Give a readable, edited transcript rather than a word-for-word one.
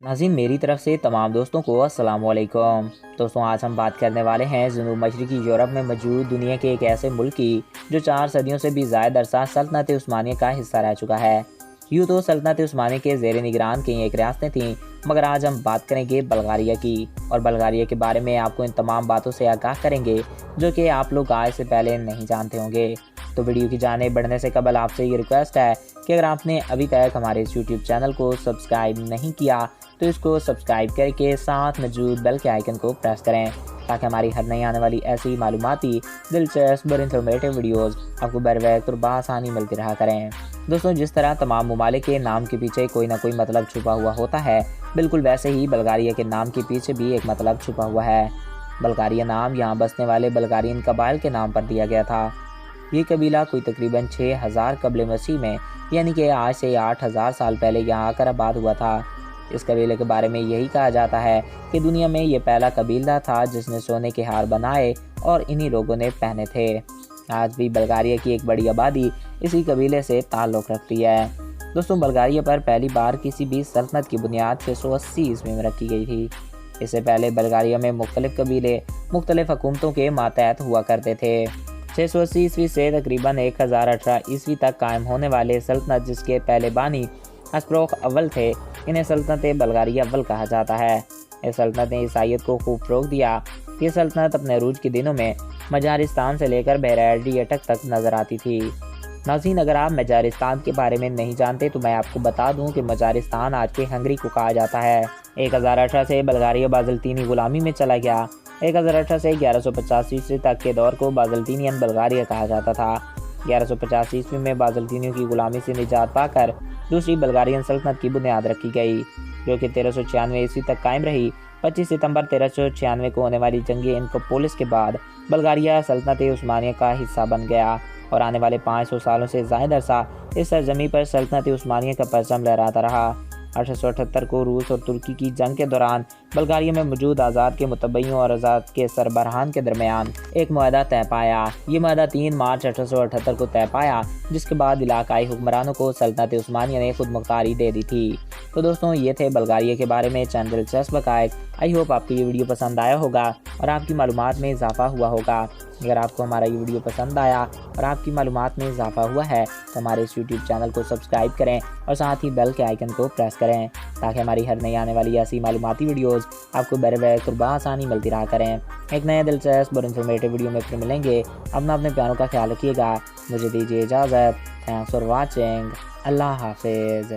नाज़रीन, मेरी तरफ से तमाम दोस्तों को अस्सलाम वालेकुम। दोस्तों, आज हम बात करने वाले हैं जनूब मशरक़ी यूरोप में मौजूद दुनिया के एक ऐसे मुल्क की जो 4 सदियों से भी ज़ायद अरसा सल्तनत उस्मानिया का हिस्सा रह चुका है। यूँ तो सल्तनत उस्मानिया के ज़ेर निगरान कई एक रियासतें थीं, मगर आज हम बात करेंगे बल्गारिया की, और बल्गारिया के बारे में आपको इन तमाम बातों से आगाह करेंगे जो कि आप लोग आज से पहले नहीं जानते होंगे। तो वीडियो की जाने बढ़ने से कबल आपसे ये रिक्वेस्ट है कि अगर आपने अभी तक हमारे इस यूट्यूब चैनल को सब्सक्राइब नहीं किया तो इसको सब्सक्राइब करके साथ मौजूद बेल के आइकन को प्रेस करें, ताकि हमारी हर नई आने वाली ऐसी मालूमाती, दिलचस्प और इंफॉर्मेटिव वीडियोस आपको बर वक्त और बआसानी मिलती रहा करें। दोस्तों, जिस तरह तमाम ममालिक के नाम के पीछे कोई ना कोई मतलब छुपा हुआ होता है, बिल्कुल वैसे ही बल्गारिया के नाम के पीछे भी एक मतलब छुपा हुआ है। बल्गारिया नाम यहाँ बसने वाले बल्गारियन कबाइल के नाम पर दिया गया था। ये कबीला कोई तकरीबन 6000 कबल मसीह में, यानी कि आज से 8000 साल पहले यहाँ आकर आबाद हुआ था। इस कबीले के बारे में यही कहा जाता है कि दुनिया में ये पहला कबीला था जिसने सोने के हार बनाए और इन्हीं लोगों ने पहने थे। आज भी बल्गारिया की एक बड़ी आबादी इसी कबीले से ताल्लुक़ रखती है। दोस्तों, बल्गारिया पर पहली बार किसी भी सल्तनत की बुनियाद 680 ईस्वी में रखी गई थी। इससे पहले बल्गारिया में मुख्तलिफ कबीले मुख्तलिफ हुकूमतों के मातहत हुआ करते थे। 680 ईस्वी से तकरीबन 1018 ईस्वी तक कायम होने वाले सल्तनत, जिसके पहले बानी अस्प्रोख अव्वल थे, इन्हें सल्तनत बल्गारिया अव्वल कहा जाता है। इस सल्तनत ने ईसाइयत को खूब फ़रोग़ दिया। ये सल्तनत अपने अरूज के दिनों में मजारिस्तान से लेकर बहर तक नज़र आती थी। नाज़रीन, अगर आप मजारिस्तान के बारे में नहीं जानते तो मैं आपको बता दूं कि मजारिस्तान आज के हंगरी को कहा जाता है। 1018 से बल्गारिया बाज़ल्तीनी ग़ुलामी में चला गया। 1018 से 1150 ईस्वी तक के दौर को बाज़ल्तीनियन बल्गारिया कहा जाता था। 1150 ईस्वी में बाज़ल्तीनियों की ग़ुलामी से निजात पाकर दूसरी बल्गारियन सल्तनत की बुनियाद रखी गई, जो कि 1396 ईस्वी तक कायम रही। 25 सितंबर 1396 को होने वाली जंग इनकोपोलिस के बाद बल्गारिया सल्तनत उस्मानिया का हिस्सा बन गया और आने वाले 500 सालों से ज़ायद अरसा इस सरजमी पर सल्तनत उस्मानिया का परचम लहराता रहा। 1878 को रूस और तुर्की की जंग के दौरान बल्गारिया में मौजूद आज़ाद के मुतबईयों और आज़ाद के सरबराहान के दरमियान एक मुआहदा तय पाया। ये मुआहदा 3 मार्च 1878 को तय पाया, जिसके बाद इलाकाई हुक्मरानों को सल्तनत उस्मानिया ने खुद मुख्तारी दे दी थी। तो दोस्तों, ये थे बल्गारिया के बारे में चंद दिलचस्प हक़ाइक़। आई होप आपको ये वीडियो पसंद आया होगा और आपकी मालूमात में इजाफा हुआ होगा। अगर आपको हमारा ये वीडियो पसंद आया और आपकी मालूमात में इजाफा हुआ है तो हमारे इस यूट्यूब चैनल को सब्सक्राइब करें और साथ ही बेल के आइकन को प्रेस करें, ताकि हमारी हर नई आने वाली ऐसी मालूमाती वीडियोज़ आपको बर वक्त और बआसानी मिलती रहा करें। एक नए दिलचस्प और इन्फॉर्मेटिव वीडियो में फिर मिलेंगे। अपने प्यारों का ख्याल रखिएगा। मुझे दीजिए इजाज़त। Thanks for watching. अल्लाह हाफिज़।